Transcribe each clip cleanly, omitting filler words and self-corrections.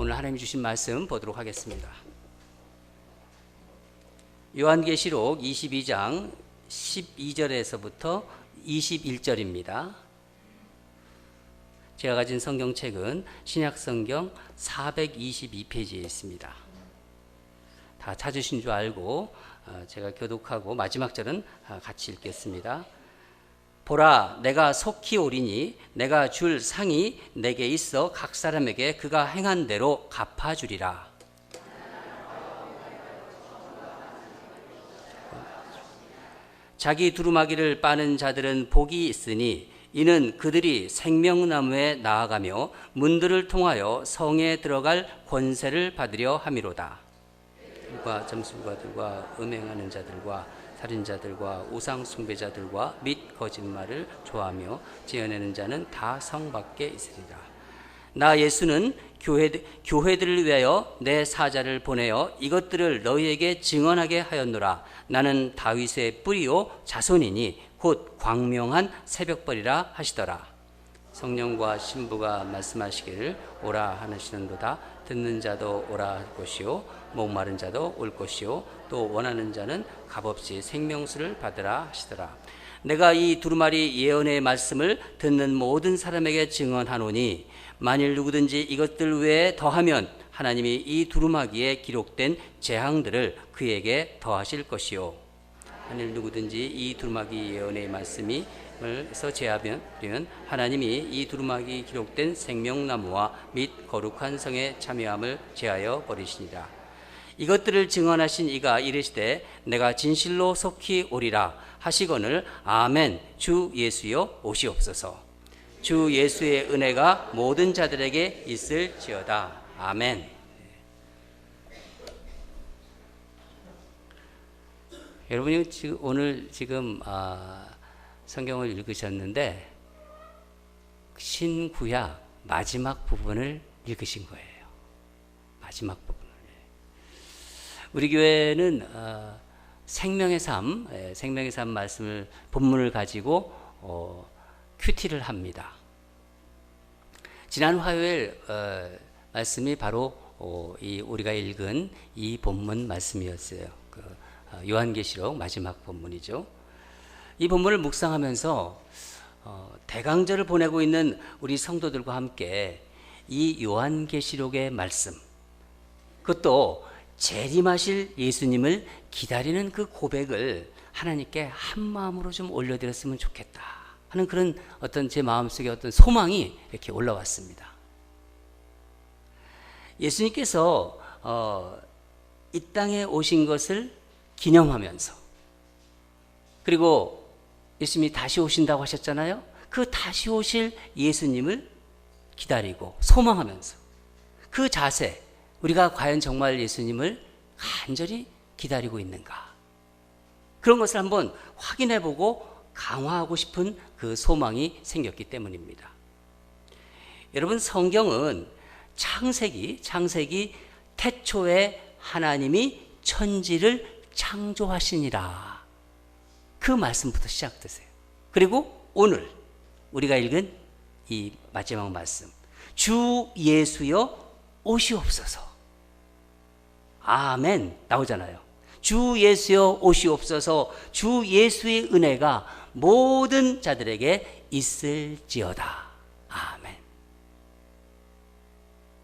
오늘 하나님이 주신 말씀 보도록 하겠습니다. 요한계시록 22장 12절에서부터 21절입니다. 제가 가진 성경책은 신약성경 422페이지에 있습니다. 다 찾으신 줄 알고 제가 교독하고 마지막 절은 같이 읽겠습니다. 보라, 내가 속히 오리니 내가 줄 상이 내게 있어 각 사람에게 그가 행한 대로 갚아주리라. 자기 두루마기를 빠는 자들은 복이 있으니 이는 그들이 생명나무에 나아가며 문들을 통하여 성에 들어갈 권세를 받으려 함이로다. 들과 점술가들과 음행하는 자들과 살인자들과 우상 숭배자들과 및 거짓말을 좋아하며 지어내는 자는 다 성 밖에 있으리라. 나 예수는 교회들을 위하여 내 사자를 보내어 이것들을 너희에게 증언하게 하였노라. 나는 다윗의 뿌리요 자손이니 곧 광명한 새벽벌이라 하시더라. 성령과 신부가 말씀하시기를 오라 하시는도다. 듣는 자도 오라 할 것이요 목마른 자도 올 것이요 또 원하는 자는 값없이 생명수를 받으라 하시더라. 내가 이 두루마리 예언의 말씀을 듣는 모든 사람에게 증언하노니 만일 누구든지 이것들 외에 더하면 하나님이 이 두루마기에 기록된 재앙들을 그에게 더하실 것이요 만일 누구든지 이 두루마기 예언의 말씀이 에서 제하면 하나님이 이 두루마기 기록된 생명나무와 및 거룩한 성에 참여함을 제하여 버리시니라. 이것들을 증언하신 이가 이르시되 내가 진실로 속히 오리라 하시거늘 아멘. 주 예수여 오시옵소서. 주 예수의 은혜가 모든 자들에게 있을지어다. 아멘. 여러분이 오늘 지금 성경을 읽으셨는데 신구약 마지막 부분을 읽으신 거예요. 마지막 부분을. 우리 교회는 생명의 삶 말씀을 본문을 가지고 큐티를 합니다. 지난 화요일 말씀이 바로 우리가 읽은 이 본문 말씀이었어요. 요한계시록 마지막 본문이죠. 이 본문을 묵상하면서 대강절을 보내고 있는 우리 성도들과 함께 이 요한계시록의 말씀, 그것도 재림하실 예수님을 기다리는 그 고백을 하나님께 한 마음으로 좀 올려드렸으면 좋겠다 하는 그런 어떤 제 마음속에 어떤 소망이 이렇게 올라왔습니다. 예수님께서 이 땅에 오신 것을 기념하면서, 그리고 예수님이 다시 오신다고 하셨잖아요. 그 다시 오실 예수님을 기다리고 소망하면서 그 자세, 우리가 과연 정말 예수님을 간절히 기다리고 있는가, 그런 것을 한번 확인해보고 강화하고 싶은 그 소망이 생겼기 때문입니다. 여러분, 성경은 창세기 태초에 하나님이 천지를 창조하시니라, 그 말씀부터 시작되세요. 그리고 오늘 우리가 읽은 이 마지막 말씀, 주 예수여 오시옵소서. 아멘 나오잖아요. 주 예수여 오시옵소서. 주 예수의 은혜가 모든 자들에게 있을지어다. 아멘.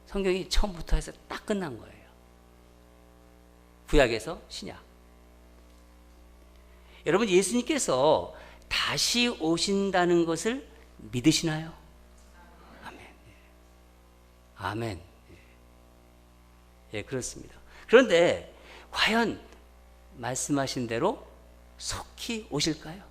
성경이 처음부터 해서 딱 끝난 거예요. 구약에서 신약. 여러분, 예수님께서 다시 오신다는 것을 믿으시나요? 아멘. 아멘. 예, 그렇습니다. 그런데 과연 말씀하신 대로 속히 오실까요?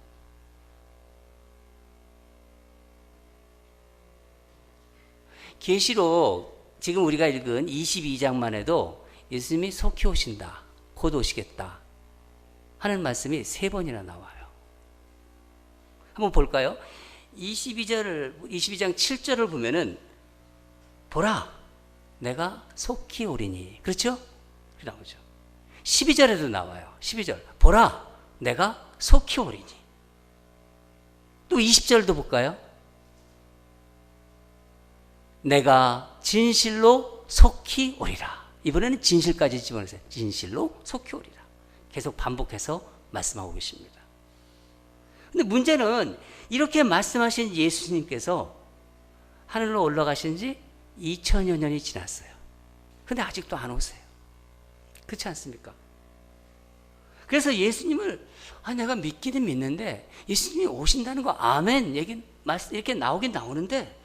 계시록 지금 우리가 읽은 22장만 해도 예수님이 속히 오신다, 곧 오시겠다 하는 말씀이 3번이나 나와요. 한번 볼까요? 22장 7절을 보면은 보라, 내가 속히 오리니. 그렇죠? 나오죠. 12절에도 나와요. 12절. 보라, 내가 속히 오리니. 또 20절도 볼까요? 내가 진실로 속히 오리라. 이번에는 진실까지 집어넣으세요. 진실로 속히 오리라. 계속 반복해서 말씀하고 계십니다. 근데 문제는 이렇게 말씀하신 예수님께서 하늘로 올라가신 지 2000여 년이 지났어요. 근데 아직도 안 오세요. 그렇지 않습니까? 그래서 예수님을 내가 믿기는 믿는데 예수님이 오신다는 거 아멘 얘기 이렇게 나오긴 나오는데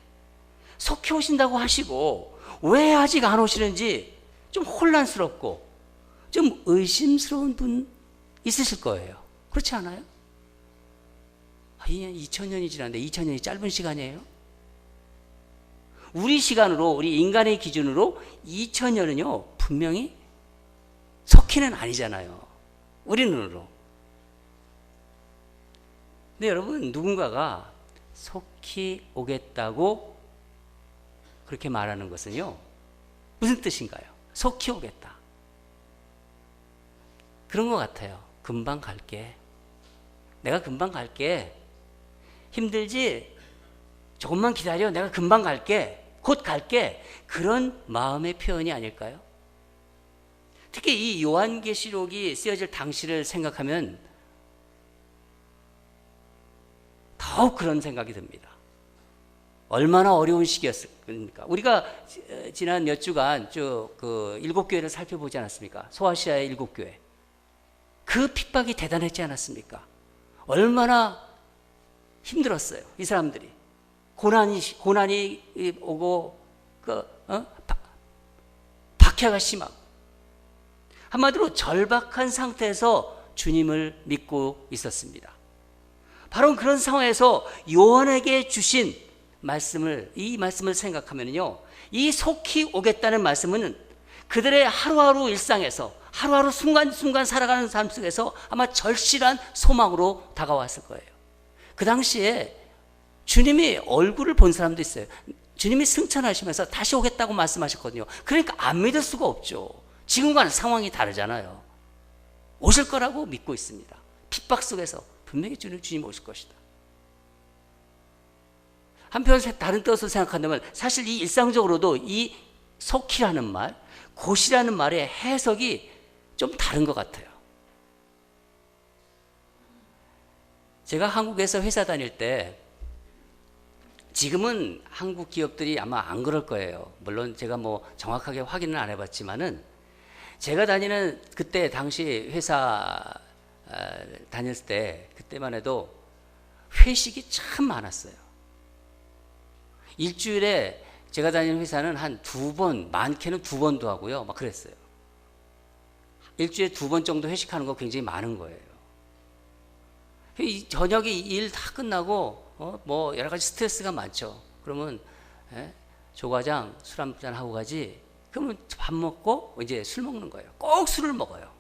속히 오신다고 하시고 왜 아직 안 오시는지 좀 혼란스럽고 좀 의심스러운 분 있으실 거예요. 그렇지 않아요? 2000년이 지났는데 2000년이 짧은 시간이에요? 우리 시간으로, 우리 인간의 기준으로 2000년은요 분명히 속히는 아니잖아요. 우리 눈으로. 근데 여러분, 누군가가 속히 오겠다고 그렇게 말하는 것은요 무슨 뜻인가요? 속히 오겠다. 그런 것 같아요. 금방 갈게. 내가 금방 갈게. 힘들지? 조금만 기다려. 내가 금방 갈게. 곧 갈게. 그런 마음의 표현이 아닐까요? 특히 이 요한계시록이 쓰여질 당시를 생각하면 더욱 그런 생각이 듭니다. 얼마나 어려운 시기였습니까? 우리가 지난 몇 주간 쭉 그 7교회를 살펴보지 않았습니까? 소아시아의 7교회. 그 핍박이 대단했지 않았습니까? 얼마나 힘들었어요. 이 사람들이. 고난이 오고, 박해가 심하고. 한마디로 절박한 상태에서 주님을 믿고 있었습니다. 바로 그런 상황에서 요한에게 주신 이 말씀을 생각하면요, 이 속히 오겠다는 말씀은 그들의 하루하루 일상에서, 하루하루 순간순간 살아가는 삶 속에서 아마 절실한 소망으로 다가왔을 거예요. 그 당시에 주님이 얼굴을 본 사람도 있어요. 주님이 승천하시면서 다시 오겠다고 말씀하셨거든요. 그러니까 안 믿을 수가 없죠. 지금과는 상황이 다르잖아요. 오실 거라고 믿고 있습니다. 핍박 속에서 분명히 주님 오실 것이다. 한편 다른 뜻으로 생각한다면 사실 이 일상적으로도 이 속히라는 말, 곧이라는 말의 해석이 좀 다른 것 같아요. 제가 한국에서 회사 다닐 때, 지금은 한국 기업들이 아마 안 그럴 거예요. 물론 제가 정확하게 확인은 안 해봤지만은, 제가 다니는 그때 당시 회사 다녔을 때, 그때만 해도 회식이 참 많았어요. 일주일에 제가 다니는 회사는 한 2번, 많게는 2번도 하고요. 막 그랬어요. 일주일에 2번 정도 회식하는 거 굉장히 많은 거예요. 저녁에 일 다 끝나고 여러 가지 스트레스가 많죠. 그러면 조 과장 술 한잔 하고 가지. 그러면 밥 먹고 이제 술 먹는 거예요. 꼭 술을 먹어요.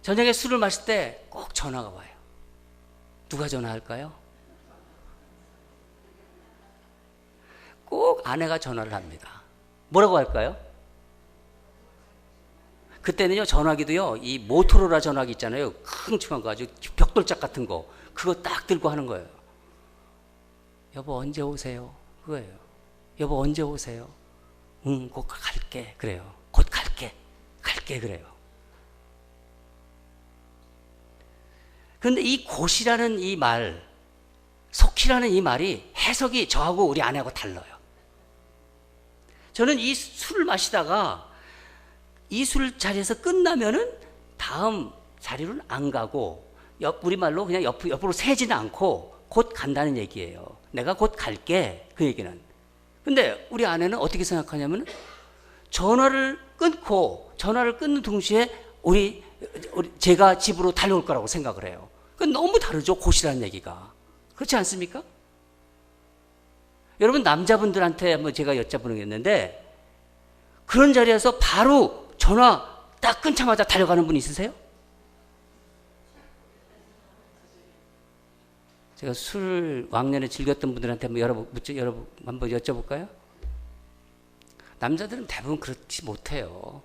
저녁에 술을 마실 때 꼭 전화가 와요. 누가 전화할까요? 꼭 아내가 전화를 합니다. 뭐라고 할까요? 그때는요, 전화기도요, 이 모토로라 전화기 있잖아요. 킁킁한 거, 아주 벽돌짝 같은 거. 그거 딱 들고 하는 거예요. 여보, 언제 오세요? 그거예요. 여보, 언제 오세요? 응, 곧 갈게. 그래요. 곧 갈게. 그래요. 그런데 이 곧이라는 이 말, 속히라는 이 말이 해석이 저하고 우리 아내하고 달라요. 저는 이 술을 마시다가 이 술 자리에서 끝나면은 다음 자리로는 안 가고 우리말로 그냥 옆으로 새지는 않고 곧 간다는 얘기예요. 내가 곧 갈게. 그 얘기는. 근데 우리 아내는 어떻게 생각하냐면 전화를 끊는 동시에 제가 집으로 달려올 거라고 생각을 해요. 그건 너무 다르죠. 곧이라는 얘기가. 그렇지 않습니까? 여러분, 남자분들한테 한번 제가 여쭤보겠는데 그런 자리에서 바로 전화 딱 끊자마자 달려가는 분 있으세요? 제가 술 왕년에 즐겼던 분들한테 한번 여쭤볼까요? 남자들은 대부분 그렇지 못해요.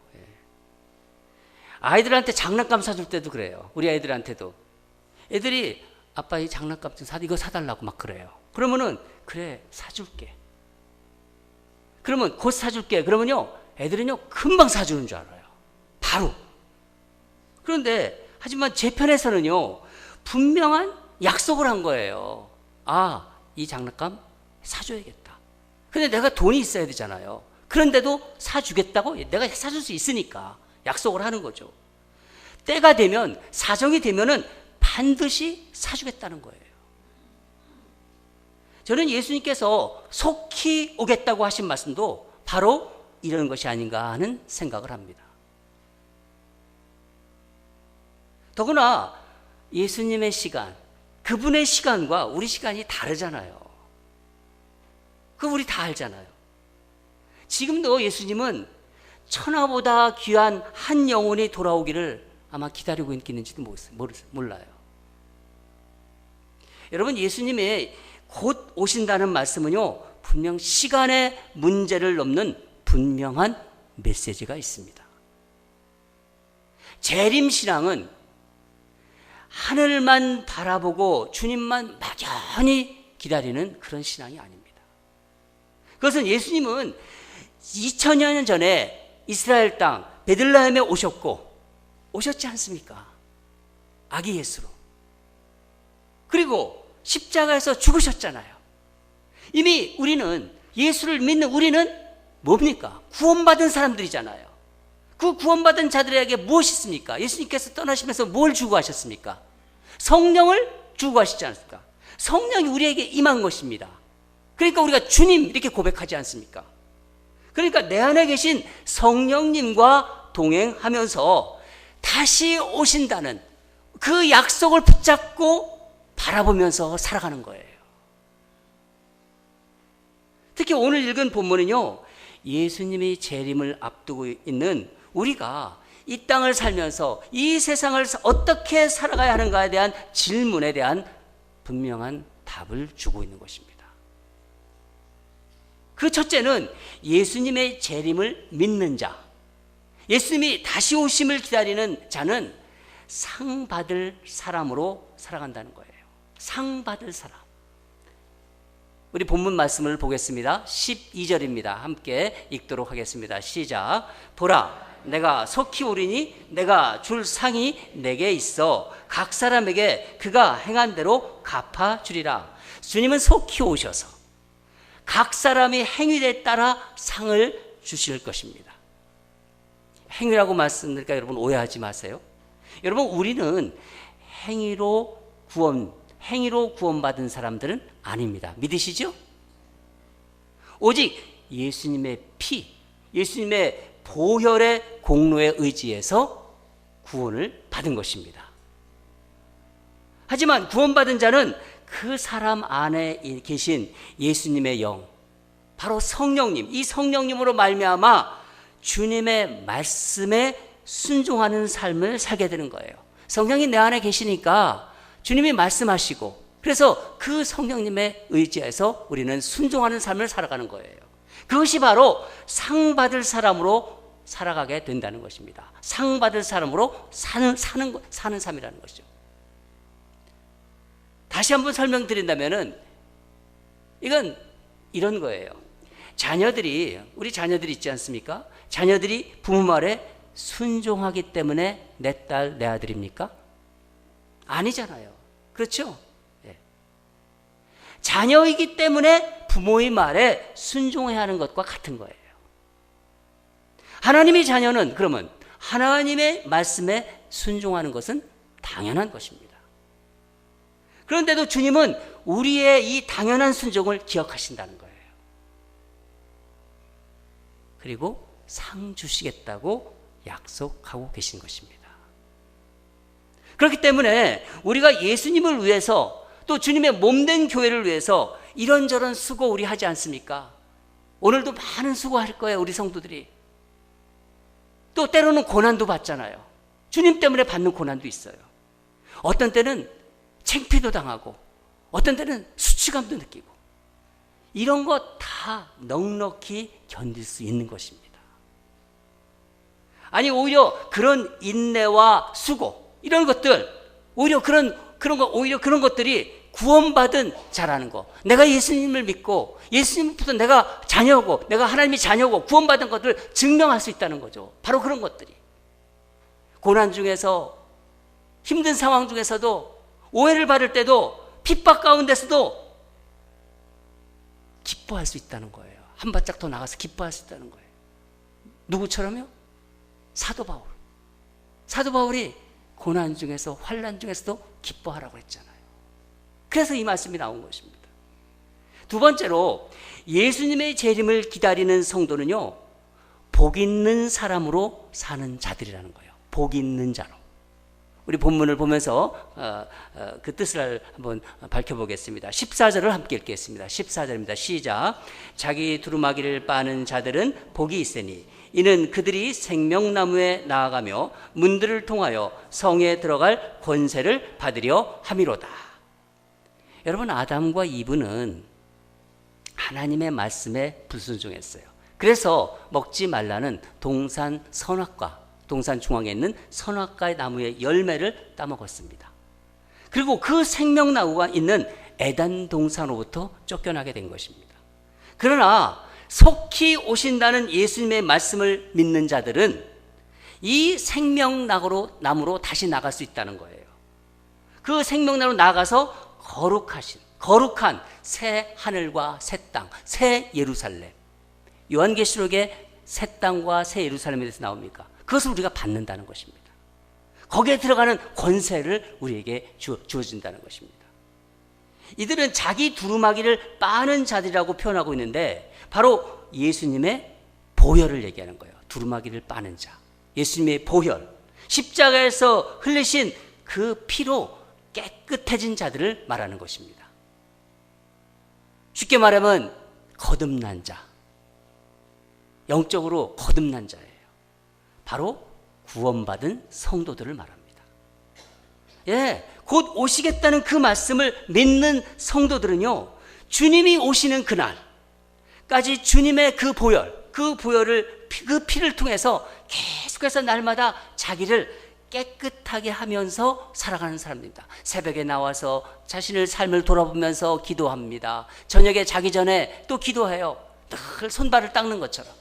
아이들한테 장난감 사줄 때도 그래요. 우리 아이들한테도. 애들이 아빠 이 장난감 좀 이거 사달라고 막 그래요. 그러면은 그래 사줄게. 그러면 곧 사줄게. 그러면요, 애들은요, 금방 사주는 줄 알아요. 바로. 그런데, 하지만 제 편에서는요, 분명한 약속을 한 거예요. 아, 이 장난감 사줘야겠다. 근데 내가 돈이 있어야 되잖아요. 그런데도 사주겠다고? 내가 사줄 수 있으니까 약속을 하는 거죠. 때가 되면, 사정이 되면은 반드시 사주겠다는 거예요. 저는 예수님께서 속히 오겠다고 하신 말씀도 바로 이런 것이 아닌가 하는 생각을 합니다. 더구나 예수님의 시간, 그분의 시간과 우리 시간이 다르잖아요. 그거 우리 다 알잖아요. 지금도 예수님은 천하보다 귀한 한 영혼이 돌아오기를 아마 기다리고 있는지도 몰라요. 여러분, 예수님의 곧 오신다는 말씀은요, 분명 시간의 문제를 넘는 분명한 메시지가 있습니다. 재림신앙은 하늘만 바라보고 주님만 막연히 기다리는 그런 신앙이 아닙니다. 그것은 예수님은 2000여 년 전에 이스라엘 땅 베들레헴에 오셨지 않습니까? 아기 예수로. 그리고 십자가에서 죽으셨잖아요. 이미 우리는, 예수를 믿는 우리는 뭡니까? 구원받은 사람들이잖아요. 그 구원받은 자들에게 무엇이 있습니까? 예수님께서 떠나시면서 뭘 주고 가셨습니까? 성령을 주고 가시지 않습니까? 성령이 우리에게 임한 것입니다. 그러니까 우리가 주님 이렇게 고백하지 않습니까? 그러니까 내 안에 계신 성령님과 동행하면서 다시 오신다는 그 약속을 붙잡고 바라보면서 살아가는 거예요. 특히 오늘 읽은 본문은요, 예수님이 재림을 앞두고 있는 우리가 이 땅을 살면서 이 세상을 어떻게 살아가야 하는가에 대한 질문에 대한 분명한 답을 주고 있는 것입니다. 그 첫째는 예수님의 재림을 믿는 자, 예수님이 다시 오심을 기다리는 자는 상 받을 사람으로 살아간다는 거예요. 상 받을 사람. 우리 본문 말씀을 보겠습니다. 12절입니다. 함께 읽도록 하겠습니다. 시작. 보라, 내가 속히 오리니 내가 줄 상이 내게 있어 각 사람에게 그가 행한 대로 갚아주리라. 주님은 속히 오셔서 각 사람이 행위에 따라 상을 주실 것입니다. 행위라고 말씀드리니까 여러분 오해하지 마세요. 여러분, 우리는 행위로 구원받은 사람들은 아닙니다. 믿으시죠? 오직 예수님의 피, 예수님의 보혈의 공로에 의지해서 구원을 받은 것입니다. 하지만 구원받은 자는 그 사람 안에 계신 예수님의 영, 바로 성령님, 이 성령님으로 말미암아 주님의 말씀에 순종하는 삶을 살게 되는 거예요. 성령이 내 안에 계시니까 주님이 말씀하시고, 그래서 그 성령님의 의지에서 우리는 순종하는 삶을 살아가는 거예요. 그것이 바로 상 받을 사람으로 살아가게 된다는 것입니다. 상 받을 사람으로 사는 삶이라는 것이죠. 다시 한번 설명드린다면은 이건 이런 거예요. 우리 자녀들이 있지 않습니까? 자녀들이 부모 말에 순종하기 때문에 내 딸, 내 아들입니까? 아니잖아요. 그렇죠? 네. 자녀이기 때문에 부모의 말에 순종해야 하는 것과 같은 거예요. 하나님의 자녀는 그러면 하나님의 말씀에 순종하는 것은 당연한 것입니다. 그런데도 주님은 우리의 이 당연한 순종을 기억하신다는 거예요. 그리고 상 주시겠다고 약속하고 계신 것입니다. 그렇기 때문에 우리가 예수님을 위해서, 또 주님의 몸된 교회를 위해서 이런저런 수고 우리 하지 않습니까? 오늘도 많은 수고할 거예요, 우리 성도들이. 또 때로는 고난도 받잖아요. 주님 때문에 받는 고난도 있어요. 어떤 때는 창피도 당하고, 어떤 때는 수치감도 느끼고, 이런 것 다 넉넉히 견딜 수 있는 것입니다. 아니, 오히려 그런 인내와 수고, 이런 것들, 오히려 그런 것들이 구원받은 자라는 거. 내가 예수님을 믿고 예수님부터 내가 자녀고 내가 하나님의 자녀고 구원받은 것들을 증명할 수 있다는 거죠. 바로 그런 것들이. 고난 중에서 힘든 상황 중에서도 오해를 받을 때도 핍박 가운데서도 기뻐할 수 있다는 거예요. 한 발짝 더 나가서 기뻐할 수 있다는 거예요. 누구처럼요? 사도 바울. 사도 바울이 고난 중에서 환난 중에서도 기뻐하라고 했잖아요. 그래서 이 말씀이 나온 것입니다. 두 번째로 예수님의 재림을 기다리는 성도는요, 복 있는 사람으로 사는 자들이라는 거예요. 복 있는 자로. 우리 본문을 보면서 그 뜻을 한번 밝혀보겠습니다. 14절을 함께 읽겠습니다. 14절입니다. 시작. 자기 두루마기를 빠는 자들은 복이 있으니 이는 그들이 생명나무에 나아가며 문들을 통하여 성에 들어갈 권세를 받으려 함이로다. 여러분, 아담과 이브는 하나님의 말씀에 불순종했어요. 그래서 먹지 말라는 동산 선악과, 동산 중앙에 있는 선악과의 나무의 열매를 따먹었습니다. 그리고 그 생명나무가 있는 에덴 동산으로부터 쫓겨나게 된 것입니다. 그러나 속히 오신다는 예수님의 말씀을 믿는 자들은 이 생명나무로 다시 나갈 수 있다는 거예요. 그 생명나무로 나가서 거룩한 새 하늘과 새 땅, 새 예루살렘. 요한계시록에 새 땅과 새 예루살렘에 대해서 나옵니까? 그것을 우리가 받는다는 것입니다. 거기에 들어가는 권세를 우리에게 주어진다는 것입니다. 이들은 자기 두루마기를 빠는 자들이라고 표현하고 있는데 바로 예수님의 보혈을 얘기하는 거예요. 두루마기를 빠는 자, 예수님의 보혈, 십자가에서 흘리신 그 피로 깨끗해진 자들을 말하는 것입니다. 쉽게 말하면 거듭난 자, 영적으로 거듭난 자예요. 바로 구원받은 성도들을 말합니다. 예, 곧 오시겠다는 그 말씀을 믿는 성도들은요, 주님이 오시는 그날까지 주님의 그 보혈을 그 피를 통해서 계속해서 날마다 자기를 깨끗하게 하면서 살아가는 사람들입니다. 새벽에 나와서 자신의 삶을 돌아보면서 기도합니다. 저녁에 자기 전에 또 기도해요. 늘 손발을 닦는 것처럼.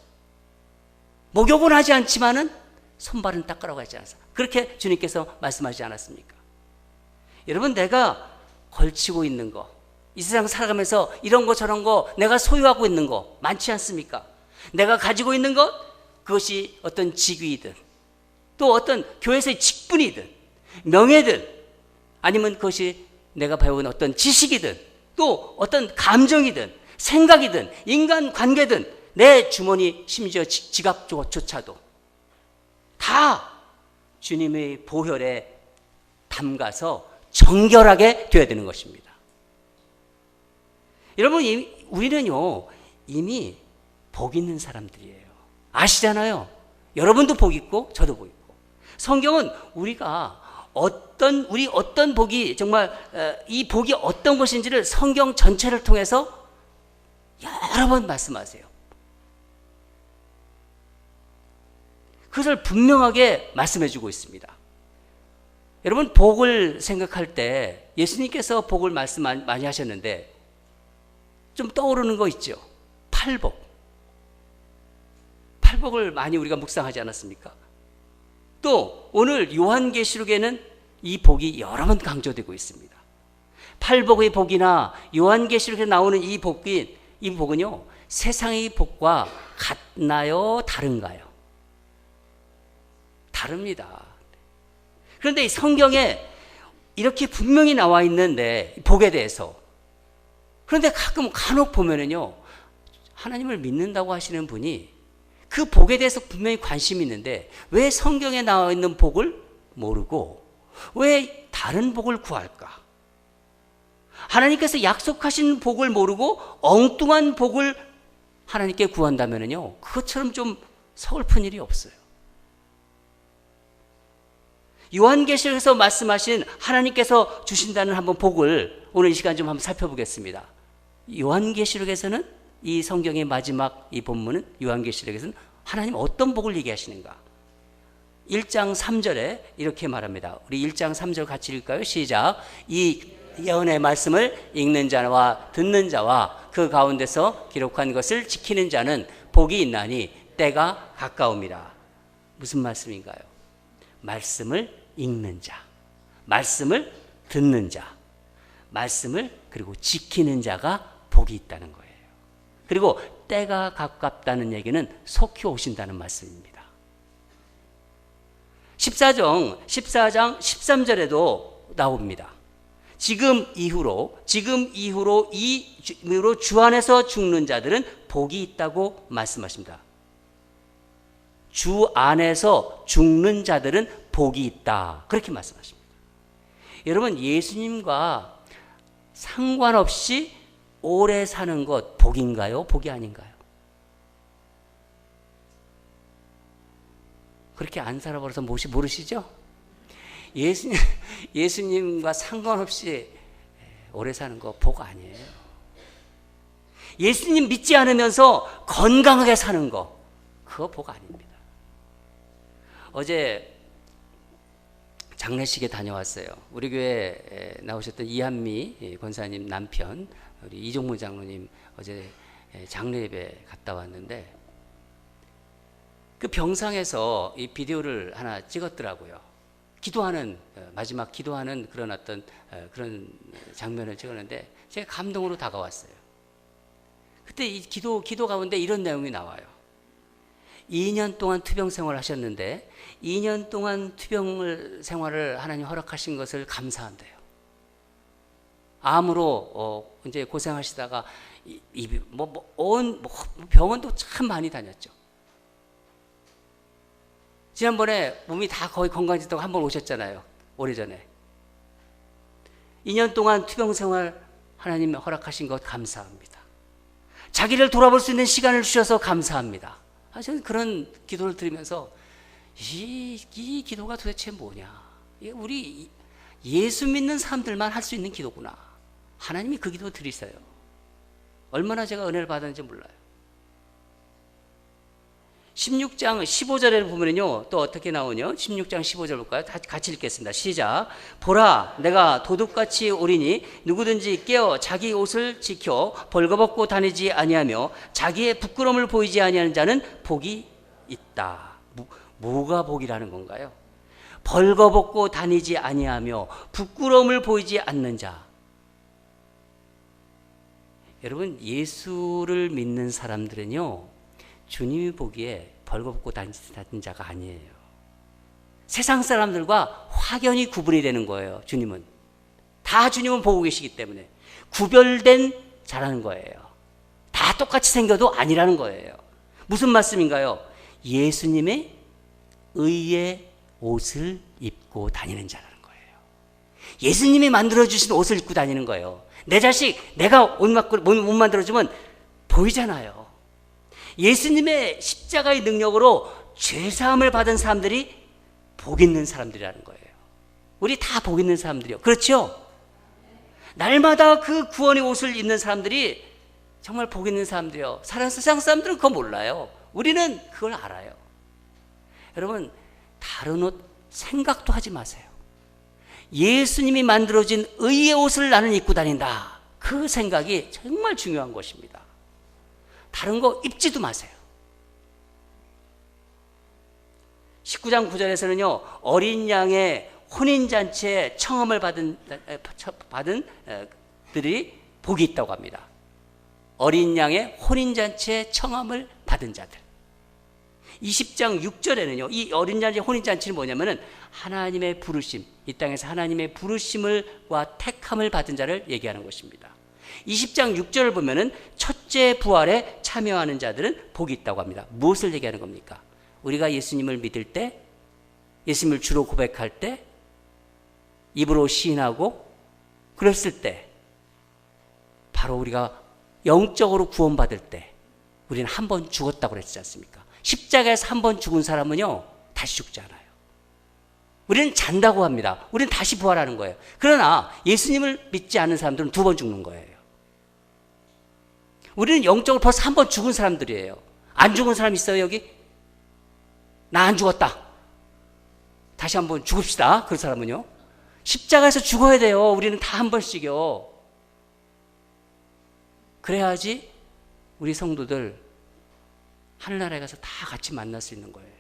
목욕은 하지 않지만은 손발은 닦으라고 하지 않았어요. 그렇게 주님께서 말씀하지 않았습니까? 여러분, 내가 걸치고 있는 거, 이 세상 살아가면서 이런 거 저런 거 내가 소유하고 있는 거 많지 않습니까? 내가 가지고 있는 것, 그것이 어떤 직위이든 또 어떤 교회에서의 직분이든 명예든 아니면 그것이 내가 배운 어떤 지식이든 또 어떤 감정이든 생각이든 인간관계든 내 주머니 심지어 지갑조차도 다 주님의 보혈에 담가서 정결하게 되어야 되는 것입니다. 여러분, 우리는요 이미 복 있는 사람들이에요. 아시잖아요. 여러분도 복 있고 저도 복 있고. 성경은 우리가 어떤 복이 정말 이 복이 어떤 것인지를 성경 전체를 통해서 여러 번 말씀하세요. 그것을 분명하게 말씀해 주고 있습니다. 여러분, 복을 생각할 때 예수님께서 복을 말씀 많이 하셨는데 좀 떠오르는 거 있죠. 팔복을 많이 우리가 묵상하지 않았습니까? 또 오늘 요한계시록에는 이 복이 여러 번 강조되고 있습니다. 팔복의 복이나 요한계시록에 나오는 이 복은요 세상의 복과 같나요? 다른가요? 다릅니다. 그런데 이 성경에 이렇게 분명히 나와 있는데 복에 대해서, 그런데 간혹 보면은요 하나님을 믿는다고 하시는 분이 그 복에 대해서 분명히 관심이 있는데 왜 성경에 나와 있는 복을 모르고 왜 다른 복을 구할까? 하나님께서 약속하신 복을 모르고 엉뚱한 복을 하나님께 구한다면요 그것처럼 좀 서글픈 일이 없어요. 요한계시록에서 말씀하신 하나님께서 주신다는 한번 복을 오늘 이 시간 좀 한번 살펴보겠습니다. 요한계시록에서는 이 성경의 마지막 이 본문은 요한계시록에서는 하나님 어떤 복을 얘기하시는가? 1장 3절에 이렇게 말합니다. 우리 1장 3절 같이 읽을까요? 시작. 이 예언의 말씀을 읽는 자와 듣는 자와 그 가운데서 기록한 것을 지키는 자는 복이 있나니 때가 가까움이라. 무슨 말씀인가요? 말씀을 읽는 자, 말씀을 듣는 자, 말씀을 그리고 지키는 자가 복이 있다는 거예요. 그리고 때가 가깝다는 얘기는 속히 오신다는 말씀입니다. 14장 13절에도 나옵니다. 지금 이후로 주 안에서 죽는 자들은 복이 있다고 말씀하십니다. 주 안에서 죽는 자들은 복이 있다. 그렇게 말씀하십니다. 여러분, 예수님과 상관없이 오래 사는 것 복인가요? 복이 아닌가요? 그렇게 안 살아버려서 모르시죠? 예수님과 상관없이 오래 사는 거 복 아니에요. 예수님 믿지 않으면서 건강하게 사는 거, 그거 복 아닙니다. 어제 장례식에 다녀왔어요. 우리 교회에 나오셨던 이한미 권사님 남편, 우리 이종무 장로님 어제 장례 예배 갔다 왔는데 그 병상에서 이 비디오를 하나 찍었더라고요. 마지막 기도하는 그런 어떤 그런 장면을 찍었는데 제가 감동으로 다가왔어요. 그때 이 기도 가운데 이런 내용이 나와요. 2년 동안 투병 생활을 하셨는데 2년 동안 투병 생활을 하나님 허락하신 것을 감사한대요. 암으로 이제 고생하시다가 병원도 참 많이 다녔죠. 지난번에 몸이 다 거의 건강해졌다고 한 번 오셨잖아요. 오래전에. 2년 동안 투병 생활 하나님 허락하신 것 감사합니다. 자기를 돌아볼 수 있는 시간을 주셔서 감사합니다. 저는 그런 기도를 드리면서 이 기도가 도대체 뭐냐. 우리 예수 믿는 사람들만 할 수 있는 기도구나. 하나님이 그 기도 드리세요. 얼마나 제가 은혜를 받았는지 몰라요. 16장 15절에 보면요, 또 어떻게 나오냐? 16장 15절 볼까요? 같이 읽겠습니다. 시작. 보라, 내가 도둑같이 오리니 누구든지 깨어 자기 옷을 지켜 벌거벗고 다니지 아니하며 자기의 부끄러움을 보이지 아니하는 자는 복이 있다. 뭐가 복이라는 건가요? 벌거벗고 다니지 아니하며 부끄러움을 보이지 않는 자. 여러분, 예수를 믿는 사람들은요, 주님이 보기에 벌거벗고 다니는 자가 아니에요. 세상 사람들과 확연히 구분이 되는 거예요. 주님은 보고 계시기 때문에 구별된 자라는 거예요. 다 똑같이 생겨도 아니라는 거예요. 무슨 말씀인가요? 예수님의 의의 옷을 입고 다니는 자라는 거예요. 예수님이 만들어주신 옷을 입고 다니는 거예요. 내 자식 내가 옷 못 만들어주면 보이잖아요. 예수님의 십자가의 능력으로 죄사함을 받은 사람들이 복 있는 사람들이라는 거예요. 우리 다 복 있는 사람들이요. 그렇죠? 날마다 그 구원의 옷을 입는 사람들이 정말 복 있는 사람들이요. 세상 사람들은 그거 몰라요. 우리는 그걸 알아요. 여러분, 다른 옷 생각도 하지 마세요. 예수님이 만들어진 의의 옷을 나는 입고 다닌다. 그 생각이 정말 중요한 것입니다. 다른 거 입지도 마세요. 19장 9절에서는요, 어린 양의 혼인잔치에 청함을 받은 들이 복이 있다고 합니다. 어린 양의 혼인잔치에 청함을 받은 자들. 20장 6절에는요, 이 어린 양의 혼인잔치는 뭐냐면은 하나님의 부르심, 이 땅에서 하나님의 부르심과 택함을 받은 자를 얘기하는 것입니다. 20장 6절을 보면은 첫째 부활에 참여하는 자들은 복이 있다고 합니다. 무엇을 얘기하는 겁니까? 우리가 예수님을 믿을 때, 예수님을 주로 고백할 때, 입으로 시인하고 그랬을 때, 바로 우리가 영적으로 구원받을 때 우리는 한 번 죽었다고 그랬지 않습니까? 십자가에서 한 번 죽은 사람은요, 다시 죽지 않아요. 우리는 잔다고 합니다. 우리는 다시 부활하는 거예요. 그러나 예수님을 믿지 않는 사람들은 두 번 죽는 거예요. 우리는 영적으로 벌써 한 번 죽은 사람들이에요. 안 죽은 사람 있어요, 여기? 나 안 죽었다. 다시 한번 죽읍시다. 그 사람은요. 십자가에서 죽어야 돼요. 우리는 다 한 번씩요. 그래야지 우리 성도들 하늘나라에 가서 다 같이 만날 수 있는 거예요.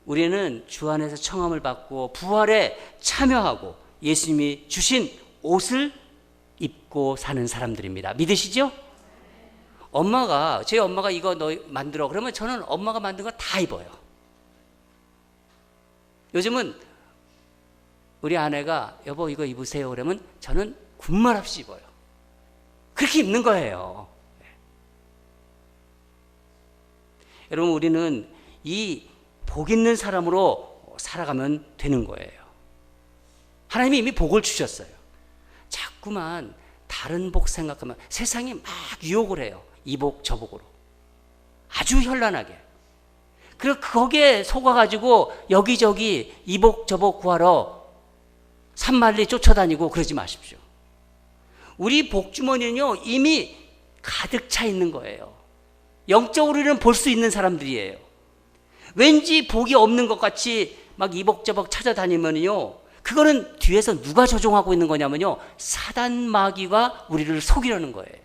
우리는 주 안에서 청함을 받고 부활에 참여하고 예수님이 주신 옷을 입고 사는 사람들입니다. 믿으시죠? 저희 엄마가 이거 너 만들어 그러면 저는 엄마가 만든 거 다 입어요. 요즘은 우리 아내가 여보 이거 입으세요 그러면 저는 군말 없이 입어요. 그렇게 입는 거예요. 여러분, 우리는 이 복 있는 사람으로 살아가면 되는 거예요. 하나님이 이미 복을 주셨어요. 자꾸만 다른 복 생각하면 세상이 막 유혹을 해요. 이 복 저 복으로 아주 현란하게. 그리고 거기에 속아가지고 여기저기 이 복 저 복 구하러 산만리 쫓아다니고 그러지 마십시오. 우리 복주머니는요 이미 가득 차 있는 거예요. 영적으로는 볼 수 있는 사람들이에요. 왠지 복이 없는 것 같이 막 이복저복 찾아다니면요, 그거는 뒤에서 누가 조종하고 있는 거냐면요, 사단 마귀가 우리를 속이려는 거예요.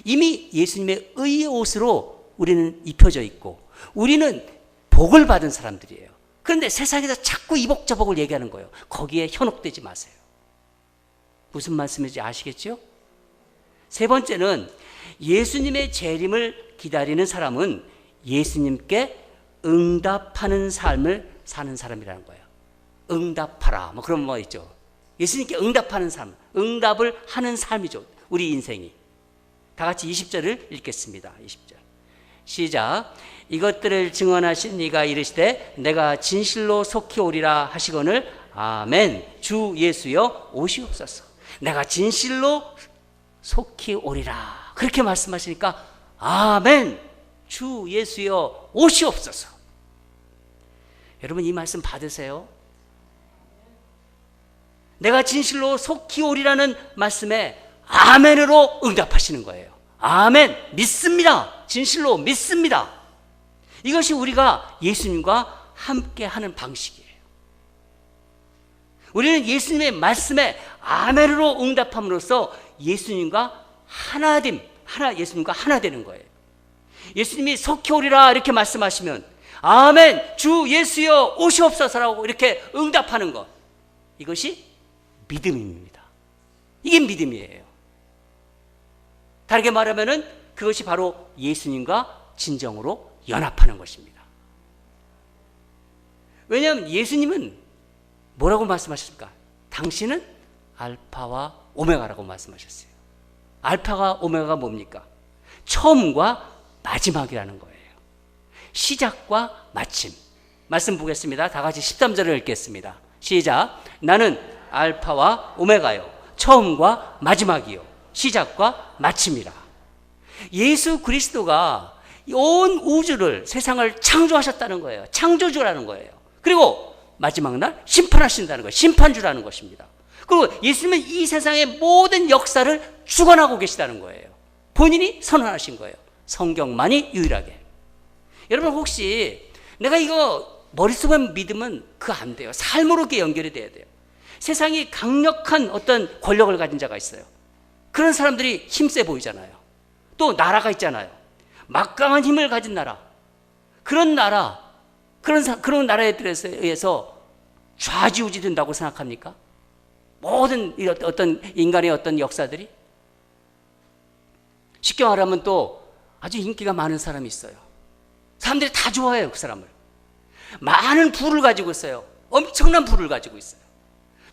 이미 예수님의 의의 옷으로 우리는 입혀져 있고 우리는 복을 받은 사람들이에요. 그런데 세상에서 자꾸 이복저복을 얘기하는 거예요. 거기에 현혹되지 마세요. 무슨 말씀인지 아시겠죠? 세 번째는 예수님의 재림을 기다리는 사람은 예수님께 응답하는 삶을 사는 사람이라는 거예요. 응답하라 뭐 그런 거 있죠. 예수님께 응답하는 삶, 응답을 하는 삶이죠, 우리 인생이. 다 같이 20절을 읽겠습니다. 20절 시작. 이것들을 증언하신 이가 이르시되 내가 진실로 속히 오리라 하시거늘 아멘. 주 예수여 오시옵소서. 내가 진실로 속히 오리라 그렇게 말씀하시니까 아멘. 주 예수여 오시옵소서. 여러분, 이 말씀 받으세요. 내가 진실로 속히 오리라는 말씀에 아멘으로 응답하시는 거예요. 아멘. 믿습니다. 진실로 믿습니다. 이것이 우리가 예수님과 함께 하는 방식이에요. 우리는 예수님의 말씀에 아멘으로 응답함으로써 예수님과 예수님과 하나 되는 거예요. 예수님이 속히 오리라 이렇게 말씀하시면 아멘. 주 예수여 오시옵소서라고 이렇게 응답하는 것, 이것이 믿음입니다. 이게 믿음이에요. 다르게 말하면은 그것이 바로 예수님과 진정으로 연합하는 것입니다. 왜냐하면 예수님은 뭐라고 말씀하셨습니까? 당신은 알파와 오메가라고 말씀하셨어요. 알파가 오메가가 뭡니까? 처음과 마지막이라는 거예요. 시작과 마침. 말씀 보겠습니다. 다 같이 13절을 읽겠습니다. 시작. 나는 알파와 오메가요, 처음과 마지막이요, 시작과 마침이라. 예수 그리스도가 온 우주를, 세상을 창조하셨다는 거예요. 창조주라는 거예요. 그리고 마지막 날 심판하신다는 거예요. 심판주라는 것입니다. 그리고 예수님은 이 세상의 모든 역사를 주관하고 계시다는 거예요. 본인이 선언하신 거예요. 성경만이 유일하게. 여러분, 혹시 내가 이거 머릿속에 믿으면 그거 안 돼요. 삶으로 그게 연결이 돼야 돼요. 세상이 강력한 어떤 권력을 가진 자가 있어요. 그런 사람들이 힘세 보이잖아요. 또 나라가 있잖아요. 막강한 힘을 가진 나라. 그런 나라들에 의해서 좌지우지 된다고 생각합니까? 모든 어떤 인간의 어떤 역사들이. 쉽게 말하면 또 아주 인기가 많은 사람이 있어요. 사람들이 다 좋아해요, 그 사람을. 많은 부를 가지고 있어요. 엄청난 부를 가지고 있어요.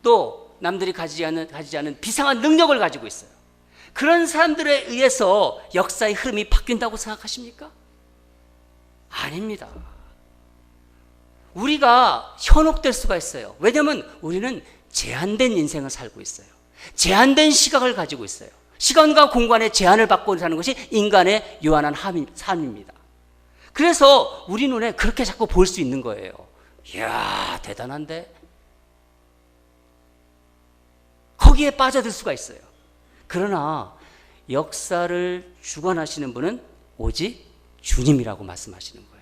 또 남들이 가지지 않은 비상한 능력을 가지고 있어요. 그런 사람들에 의해서 역사의 흐름이 바뀐다고 생각하십니까? 아닙니다. 우리가 현혹될 수가 있어요. 왜냐하면 우리는 제한된 인생을 살고 있어요. 제한된 시각을 가지고 있어요. 시간과 공간의 제한을 받고 사는 것이 인간의 요한한 삶입니다. 그래서 우리 눈에 그렇게 자꾸 볼 수 있는 거예요. 이야, 대단한데? 거기에 빠져들 수가 있어요. 그러나 역사를 주관하시는 분은 오직 주님이라고 말씀하시는 거예요.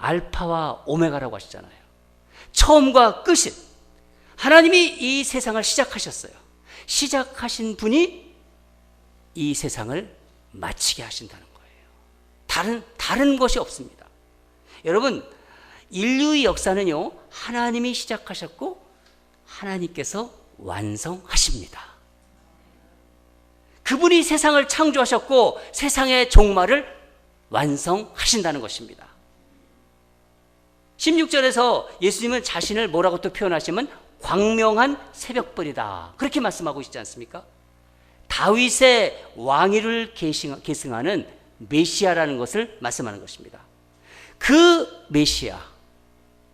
알파와 오메가라고 하시잖아요. 처음과 끝인 하나님이 이 세상을 시작하셨어요. 시작하신 분이 이 세상을 마치게 하신다는 거예요. 다른 것이 없습니다. 여러분, 인류의 역사는요, 하나님이 시작하셨고 하나님께서 완성하십니다. 그분이 세상을 창조하셨고 세상의 종말을 완성하신다는 것입니다. 16절에서 예수님은 자신을 뭐라고 또 표현하시면 광명한 새벽벌이다, 그렇게 말씀하고 있지 않습니까? 다윗의 왕위를 계승하는 메시아라는 것을 말씀하는 것입니다. 그 메시아,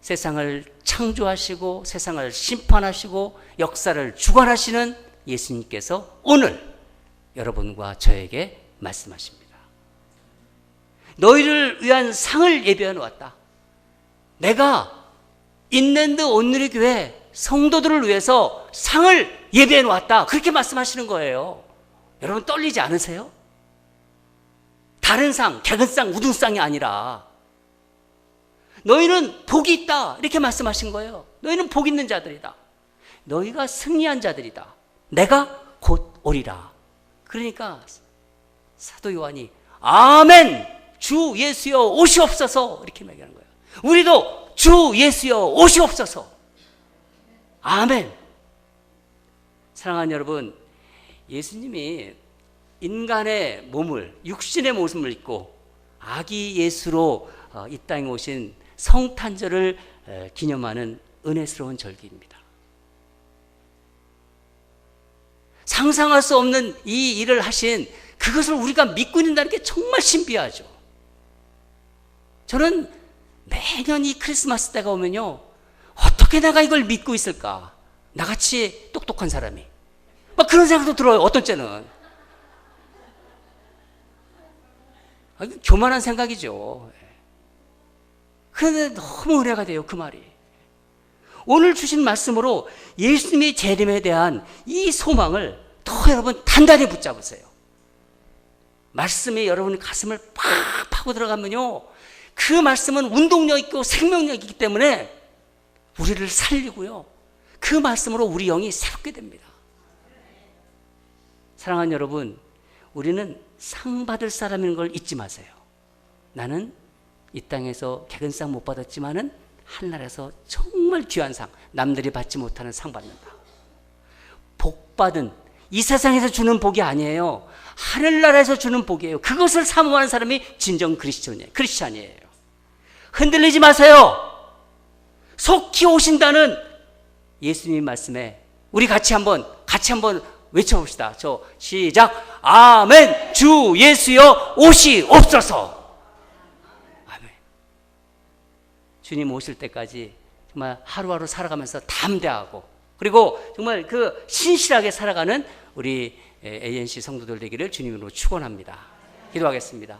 세상을 창조하시고 세상을 심판하시고 역사를 주관하시는 예수님께서 오늘 여러분과 저에게 말씀하십니다. 너희를 위한 상을 예비해 놓았다. 내가 인랜드 온누리교회 성도들을 위해서 상을 예비해 놓았다, 그렇게 말씀하시는 거예요. 여러분, 떨리지 않으세요? 다른 상, 개근상, 우등상이 아니라 너희는 복이 있다, 이렇게 말씀하신 거예요. 너희는 복 있는 자들이다. 너희가 승리한 자들이다. 내가 곧 오리라. 그러니까 사도 요한이 아멘, 주 예수여 오시옵소서, 이렇게 얘기하는 거예요. 우리도 주 예수여 오시옵소서. 아멘. 사랑하는 여러분, 예수님이 인간의 몸을, 육신의 모습을 입고 아기 예수로 이 땅에 오신 성탄절을 기념하는 은혜스러운 절기입니다. 상상할 수 없는 이 일을 하신 그것을 우리가 믿고 있다는 게 정말 신비하죠. 저는 매년 이 크리스마스 때가 오면요, 어떻게 내가 이걸 믿고 있을까? 나같이 똑똑한 사람이 막 그런 생각도 들어요. 어떤 때는 교만한 생각이죠. 그런데 너무 은혜가 돼요, 그 말이. 오늘 주신 말씀으로 예수님의 재림에 대한 이 소망을 더 여러분 단단히 붙잡으세요. 말씀이 여러분 가슴을 팍 파고 들어가면요, 그 말씀은 운동력 있고 생명력이 있기 때문에 우리를 살리고요, 그 말씀으로 우리 영이 새롭게 됩니다. 사랑하는 여러분, 우리는 상 받을 사람인 걸 잊지 마세요. 나는 이 땅에서 개근상 못 받았지만은 하늘나라에서 정말 귀한 상, 남들이 받지 못하는 상 받는다. 복 받은, 이 세상에서 주는 복이 아니에요. 하늘나라에서 주는 복이에요. 그것을 사모하는 사람이 진정 크리스찬이에요. 흔들리지 마세요. 속히 오신다는 예수님 말씀에 우리 같이 한번 외쳐봅시다. 시작. 아멘. 주 예수여 오시옵소서. 아멘. 주님 오실 때까지 정말 하루하루 살아가면서 담대하고, 그리고 정말 그 신실하게 살아가는 우리 ANC 성도들 되기를 주님으로 축원합니다. 기도하겠습니다.